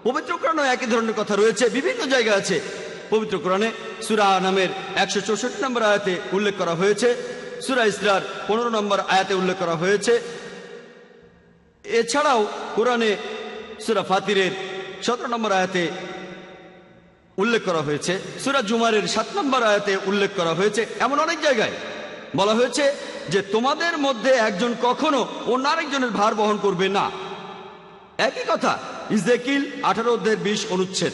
পবিত্র কোরআনে একই ধরনের কথা রয়েছে, বিভিন্ন জায়গায় আছে। পবিত্র কোরআনে সূরা নামের 164 নম্বর আয়াতে উল্লেখ করা হয়েছে, সূরা ইসরার 15 নম্বর আয়াতে উল্লেখ করা হয়েছে। এছাড়াও কোরআনে সূরা ফাতিরের 17 নম্বর আয়াতে উল্লেখ করা হয়েছে, সূরা জুমারের 7 নম্বর আয়াতে উল্লেখ করা হয়েছে। এমন অনেক জায়গায় বলা হয়েছে যে তোমাদের মধ্যে একজন কখনো অন্য আরেকজনের ভার বহন করবে না। একই কথা ইজেকিল 18 অধ্যায়ের 20 অনুচ্ছেদ।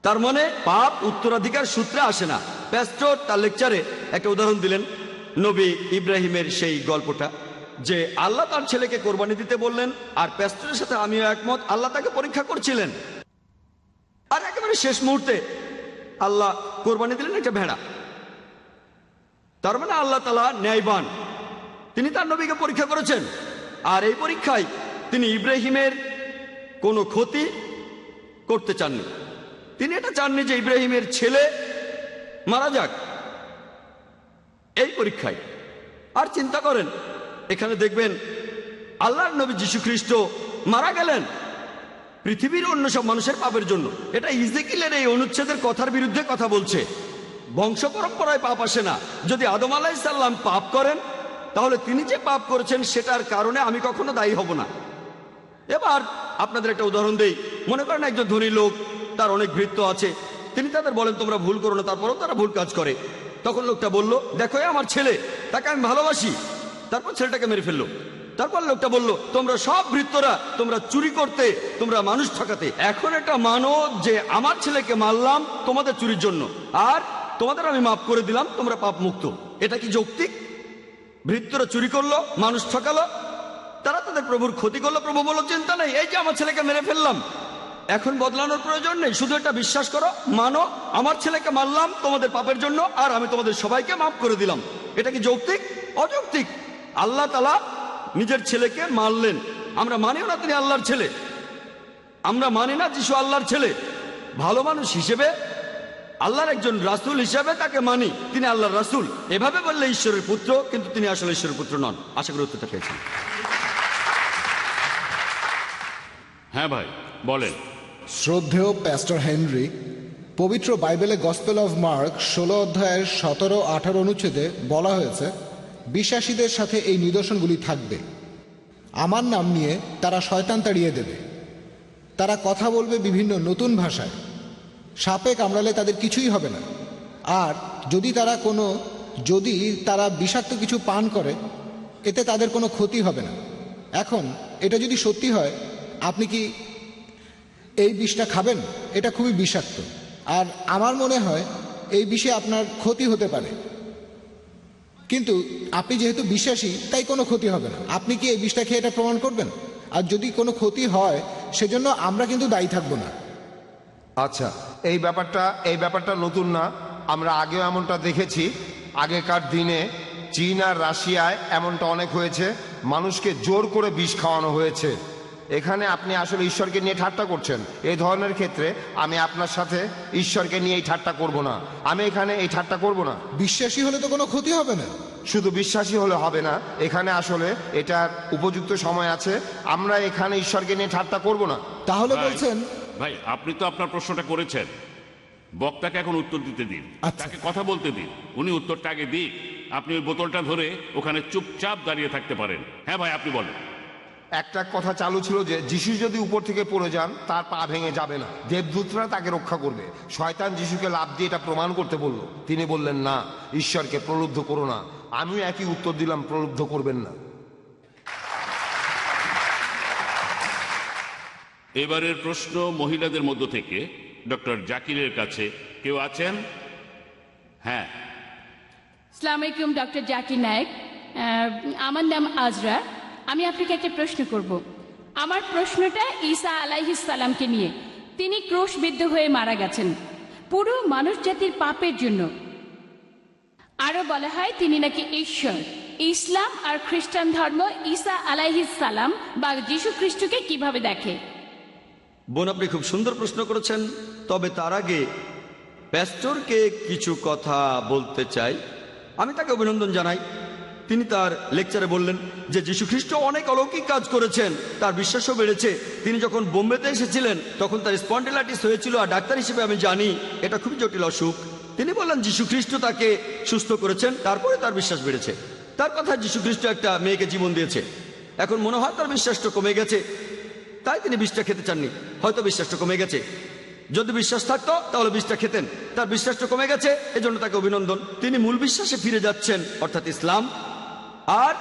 তার মানে পাপ উত্তরাধিকার সূত্রে আসে না। প্যাস্টর তার লেকচারে একটা উদাহরণ দিলেন, নবী ইব্রাহিমের সেই গল্পটা, যে আল্লাহ তার ছেলেকে কোরবানি দিতে বললেন, আর প্যাস্টরের সাথে আমিও একমত, আল্লাহ তাকে পরীক্ষা করছিলেন। আর একেবারে শেষ মুহূর্তে আল্লাহ কোরবানি দিলেন একটা ভেড়া। তার মানে আল্লাহ তাআলা ন্যায়বান, তিনি তার নবীকে পরীক্ষা করেছেন। আর এই পরীক্ষায় তিনি ইব্রাহিমের কোনো ক্ষতি করতে চাননি। তিনি এটা চাননি যে ইব্রাহিমের ছেলে মারা যাক এই পরীক্ষায়। আর চিন্তা করেন, এখানে দেখবেন আল্লাহর নবী যীশু খ্রিস্ট মারা গেলেন পৃথিবীর অন্য সব মানুষের পাপের জন্য। এটা ইজেকিলের এই অনুচ্ছেদের কথার বিরুদ্ধে কথা বলছে। বংশ পরম্পরায় পাপ আসে না। যদি আদম আলাইহিস সালাম পাপ করেন, তাহলে তিনি যে পাপ করেছেন সেটার কারণে আমি কখনো দায়ী হব না। এবার আপনাদের একটা উদাহরণ দেই। মনে করেন একজন ধনী লোক, তার অনেক ভৃত্য আছে, তিনি তাদের বলেন তোমরা ভুল করো না, তারপরেও তারা ভুল কাজ করে। তখন লোকটা বলল, দেখো আমার ছেলে, তাকে আমি ভালোবাসি। তারপর ছেলেটাকে মেরে ফেললো। তারপর লোকটা বলল, তোমরা সব ভৃত্যরা তোমরা চুরি করতে, তোমরা মানুষ ঠকাতে। এখন এটা মানো যে আমার ছেলেকে মারলাম তোমাদের চুরির জন্য, আর তোমাদের আমি মাফ করে দিলাম, তোমরা পাপ মুক্ত। এটা কি যৌক্তিক? ভৃত্যরা চুরি করলো, মানুষ ঠকালো, তারা তাদের প্রভুর ক্ষতি করলো। প্রভু বলল, চিন্তা নেই, এই যে আমার ছেলেকে মেরে ফেললাম, এখন বদলানোর প্রয়োজন নেই, শুধু এটা বিশ্বাস করো, মানো, আমার ছেলেকে মারলাম তোমাদের পাপের জন্য, আর আমি তোমাদের সবাইকে মাফ করে দিলাম। এটা কি যৌক্তিক? অযৌক্তিক। আল্লাহ তাআলা নিজের ছেলেকে মারলেন। আমরা মানিও না তিনি আল্লাহর ছেলে, আমরা মানি না যিশু আল্লাহর ছেলে। ভালো মানুষ হিসেবে, আল্লাহর একজন রাসূল হিসেবে তাকে মানি, তিনি আল্লাহর রাসূল। এভাবে বললে ঈশ্বরের পুত্র, কিন্তু তিনি আসলে ঈশ্বরের পুত্র নন। আশা করি উত্তরটা পেয়েছেন। হ্যাঁ ভাই, বলেন। শ্রদ্ধেয় প্যাস্টর হেনরি, পবিত্র বাইবেলে গসপেল অফ মার্ক 16 অধ্যায়ের 17-18 অনুচ্ছেদে বলা হয়েছে বিশ্বাসীদের সাথে এই নিদর্শনগুলি থাকবে। আমার নাম নিয়ে তারা শয়তান তাড়িয়ে দেবে। তারা কথা বলবে বিভিন্ন নতুন ভাষায়। সাপে কামড়ালে তাদের কিছুই হবে না। আর যদি তারা বিষাক্ত কিছু পান করে, এতে তাদের কোনো ক্ষতি হবে না। এখন এটা যদি সত্যি হয়, আপনি কি এই বিষটা খাবেন? এটা খুবই বিষাক্ত, আর আমার মনে হয় এই বিষে আপনার ক্ষতি হতে পারে। কিন্তু আপনি যেহেতু বিশ্বাসী, তাই কোনো ক্ষতি হবে না। আপনি কি এই বিষটা খেয়ে এটা প্রমাণ করবেন? আর যদি কোনো ক্ষতি হয়, সেজন্য আমরা কিন্তু দায়ী থাকবো না। আচ্ছা, এই ব্যাপারটা নতুন না, আমরা আগেও এমনটা দেখেছি। আগেকার দিনে চীন আর রাশিয়ায় এমনটা অনেক হয়েছে, মানুষকে জোর করে বিষ খাওয়ানো হয়েছে। এখানে আপনি আসলে ঈশ্বরকে নিয়ে ঠাট্টা করছেন। এই ধরনের ক্ষেত্রে আমি আপনার সাথে ঈশ্বরকে নিয়ে এই ঠাট্টা করব না। আমি এখানে এই ঠাট্টা করব না। বিশ্বাসী হলে তো কোনো ক্ষতি হবে না। শুধু বিশ্বাসী হলে হবে না, এখানে আসলে এটার উপযুক্ত সময় আছে। আমরা এখানে ঈশ্বরকে নিয়ে ঠাট্টা করব না। তাহলে বলছেন, ভাই, আপনি তো আপনার প্রশ্নটা করেছেন, বক্তাকে এখন উত্তর দিতে দিন, তাকে কথা বলতে দিন, উনি উত্তরটা আগে দিক। আপনি ওই বোতলটা ধরে ওখানে চুপচাপ দাঁড়িয়ে থাকতে পারেন। হ্যাঁ ভাই, আপনি বলেন। একটা কথা চালু ছিল যে যিশু যদি উপর থেকে পড়ে যান, তার পা ভেঙে যাবে না, দেবদূতরা তাকে রক্ষা করবে। শয়তান যিশুকে লাফ দিয়ে এটা প্রমাণ করতে বলল, তিনি বললেন না, ঈশ্বরকে প্রলুব্ধ করো না। আমিও একই উত্তর দিলাম, প্রলুব্ধ করবেন না। এবারের প্রশ্ন মহিলাদের মধ্য থেকে ডক্টর জাকিরের কাছে কেউ আছেন? হ্যাঁ। আসসালামু আলাইকুম ডক্টর জাকির নায়েক। আমার নাম আজরা। আমি আপনাকে একটা প্রশ্ন করব। আমার প্রশ্নটা ঈসা আলাইহিস সালামকে নিয়ে। তিনি ক্রুশবিদ্ধ হয়ে মারা গেছেন পুরো মানুষ জাতির পাপের জন্য। আরো বলা হয় তিনি নাকি ঈশ্বর। ইসলাম আর খ্রিস্টান ধর্ম ঈসা আলাইহিস সালাম বা যীশু খ্রিস্টকে কিভাবে দেখে? বোন, আপনি খুব সুন্দর প্রশ্ন করেছেন। তবে তার আগে প্যাস্টরকে কিছু কথা বলতে চাই। আমি তাকে অভিনন্দন জানাই। তিনি তার লেকচারে বললেন যে যীশু খ্রিস্ট অনেক অলৌকিক কাজ করেছেন, তার বিশ্বাসও বেড়েছে। তিনি যখন বোম্বেতে এসেছিলেন তখন তার স্পন্ডিলাইটিস হয়েছিল, আর ডাক্তার হিসেবে আমি জানি এটা খুবই জটিল অসুখ। তিনি বললেন যীশু খ্রিস্ট তাকে সুস্থ করেছেন, তারপরে তার বিশ্বাস বেড়েছে। তার কথা যীশু খ্রিস্ট একটা মেয়েকে জীবন দিয়েছে। এখন মনে হয় তার বিশ্বাসটা কমে গেছে, তাই তিনি বিষটা খেতে চাননি। হয়তো বিশ্বাসটা কমে গেছে। যদি বিশ্বাস থাকতো তাহলে বিষটা খেতেন। তার বিশ্বাসটা কমে গেছে, এজন্য তাকে অভিনন্দন। তিনি মূল বিশ্বাসে ফিরে যাচ্ছেন, অর্থাৎ ইসলাম। আর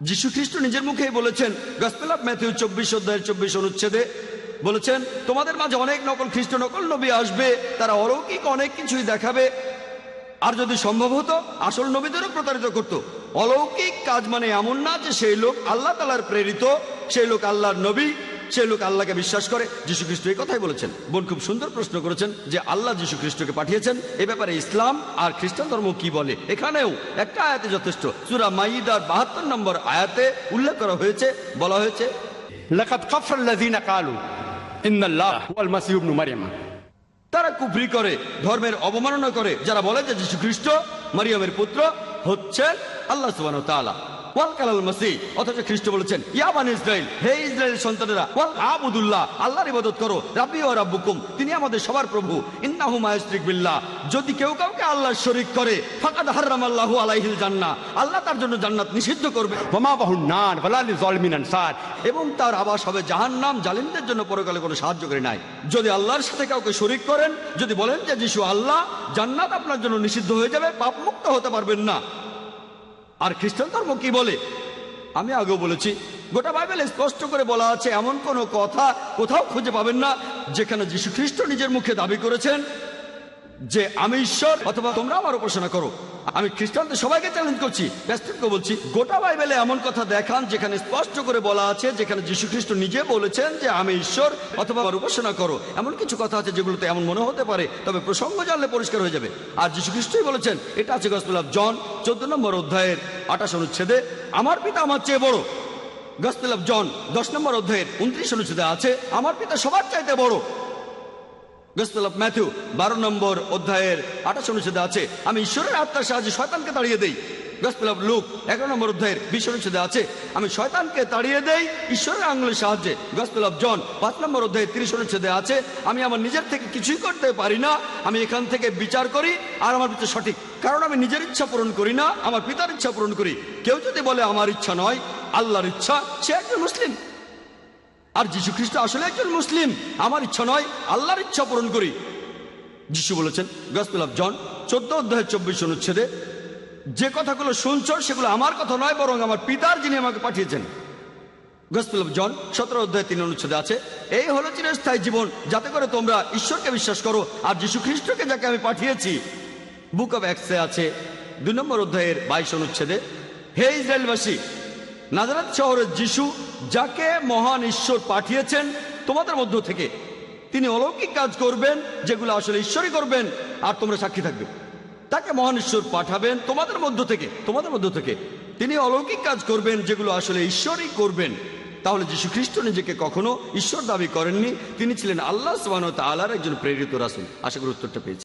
যীশু খ্রিস্ট নিজের মুখেই বলেছেন, গসপেল অফ ম্যাথিউ 24 অধ্যায়ের 24 অনুচ্ছেদে বলেছেন, তোমাদের মাঝে অনেক নকল খ্রিস্ট, নকল নবী আসবে, তারা অলৌকিক অনেক কিছুই দেখাবে। আর যদি সম্ভব হতো আসল নবীদেরও প্রতারিত করত। অলৌকিক কাজ মানে এমন না যে সেই লোক আল্লাহ তাআলার প্রেরিত, সেই লোক আল্লাহর নবী, সেই লোক আল্লাহকে বিশ্বাস করে। যীশু খ্রিস্ট এই কথাই বলেছেন। বোন খুব সুন্দর প্রশ্ন করেছেন যে আল্লাহ যীশু খ্রিস্টকে পাঠিয়েছেন। এ ব্যাপারে ইসলাম আর খ্রিস্টান ধর্ম কি বলে? এখানেও একটা আয়াতে যথেষ্ট। সূরা মাইদার 72 নম্বর আয়াতে উল্লেখ করা হয়েছে, বলা হয়েছে, লাকাদ কাফারাল্লাযীনা ক্বালু ইন্নাল্লাহ হুয়াল মাসীহু ইবনু মারইয়াম। তারা কুফরি করে, ধর্মের অবমাননা করে, যারা বলে যে যীশু খ্রিস্ট মারিয়ামের পুত্র হচ্ছেন আল্লাহ সুবহানাহু ওয়া তাআলা। ওয়াল কালাল মাসীহ, অথচ খ্রিস্ট বলেছেন, ইয়া বানি ইসরাইল, হে ইসরায়েলের সন্তানেরা, ওয়াল আবুদুল্লাহ, আল্লাহর ইবাদত করো, রাব্বি ওয়া রাব্বুকুম, তিনি আমাদের সবার প্রভু, ইন্নাহু মা ইউশরিক বিল্লাহ, যদি কেউ কাউকে আল্লাহর শরীক করে, ফাকাদ হারামাল্লাহু আলাইহিল জান্নাহ, আল্লাহ তার জন্য জান্নাত নিষিদ্ধ করবে, ওয়া মাওয়াহুন নার ওয়া লা লিযালিমিন আনসার, এবং তার আবাস হবে জাহান্নাম, জালিমদের জন্য পরকালে কোনো সাহায্যকারী নাই। যদি আল্লাহর সাথে কাউকে শরীক করেন, যদি বলেন যে যিশু আল্লাহ, জান্নাত আপনার জন্য নিষিদ্ধ হয়ে যাবে, পাপ মুক্ত হতে পারবেন না। আর খ্রিস্টান ধর্ম কি বলে? আমি আগেও বলেছি, গোটা বাইবেলে স্পষ্ট করে বলা আছে, এমন কোনো কথা কোথাও খুঁজে পাবেন না যেখানে যীশু খ্রিস্ট নিজের মুখে দাবি করেছেন যে আমি ঈশ্বর অথবা তোমরা আমার উপাসনা করো। আমি খ্রিস্টানদের সবাইকে চ্যালেঞ্জ করছি, প্যাস্টরকে বলছি, গোটা বাইবেলে এমন কথা দেখান যেখানে স্পষ্ট করে বলা আছে, যেখানে যীশু খ্রিস্ট নিজে বলেছেন যে আমি ঈশ্বর অথবা আমার উপাসনা করো। এমন কিছু কথা আছে যেগুলোতে এমন মনে হতে পারে, তবে প্রসঙ্গ জানলে পরিষ্কার হয়ে যাবে। আর যীশু খ্রিস্টই বলেছেন, এটা আছে গসপেল অফ জন 14 নম্বর অধ্যায়ের 28 অনুচ্ছেদে, আমার পিতা আমার চেয়ে বড়। গসপেল অফ জন 10 নম্বর অধ্যায়ের 29 অনুচ্ছেদে আছে, আমার পিতা সবার চাইতে বড়। গসপেল অফ ম্যাথিউ 12 নম্বর অধ্যায়ের 28 অনুচ্ছেদে আছে, আমি ঈশ্বরের আত্মার সাহায্যে শয়তানকে তাড়িয়ে দেই। গসপেল অফ লুক 11 নম্বর অধ্যায়ের 20 অনুচ্ছেদে আছে, আমি শয়তানকে তাড়িয়ে দেই ঈশ্বরের আঙ্গুলের সাহায্যে। গসপেল অফ জন 5 নম্বর অধ্যায়ের 30 অনুচ্ছেদে আছে, আমি আমার নিজের থেকে কিছুই করতে পারি না, আমি এখান থেকে বিচার করি আর আমার বিচার সঠিক, কারণ আমি নিজের ইচ্ছা পূরণ করি না, আমার পিতার ইচ্ছা পূরণ করি। কেউ যদি বলে আমার ইচ্ছা নয়, আল্লাহর ইচ্ছা সে একজন মুসলিম। আর যীশু খ্রিস্ট আসলে একজন মুসলিম। আমার ইচ্ছা নয়, আল্লাহর ইচ্ছা পূরণ করি। যিশু বলেছেন গসপেল অফ জন 14 অধ্যায় 24 অনুচ্ছেদে, যে কথাগুলো শুনছ সেগুলো আমার কথা নয়, বরং আমার পিতার যিনি আমাকে পাঠিয়েছেন। গসপেল অফ জন 17 অধ্যায় 3 অনুচ্ছেদে আছে, এই হলো চিরস্থায়ী জীবন, যাতে করে তোমরা ঈশ্বরকে বিশ্বাস করো আর যীশু খ্রিস্টকে যাকে আমি পাঠিয়েছি। বুক অব অ্যাক্টসে আছে 2 নম্বর অধ্যায়ের 22 অনুচ্ছেদে, হে ইসরায়েলবাসী, নাজারেত শহরের যিশু যাকে মহান ঈশ্বর পাঠিয়েছেন তোমাদের মধ্য থেকে, তিনি অলৌকিক কাজ করবেন যেগুলো আসলে ঈশ্বরই করবেন, আর তোমরা সাক্ষী থাকবে। তাকে মহান ঈশ্বর পাঠাবেন তোমাদের মধ্য থেকে তিনি অলৌকিক কাজ করবেন যেগুলো আসলে ঈশ্বরই করবেন। তাহলে যীশু খ্রিস্ট নিজেকে কখনো ঈশ্বর দাবি করেননি, তিনি ছিলেন আল্লাহ সুবহানাহু ওয়া তাআলার একজন প্রেরিত রাসূল। আশা করি উত্তরটা পেয়েছি।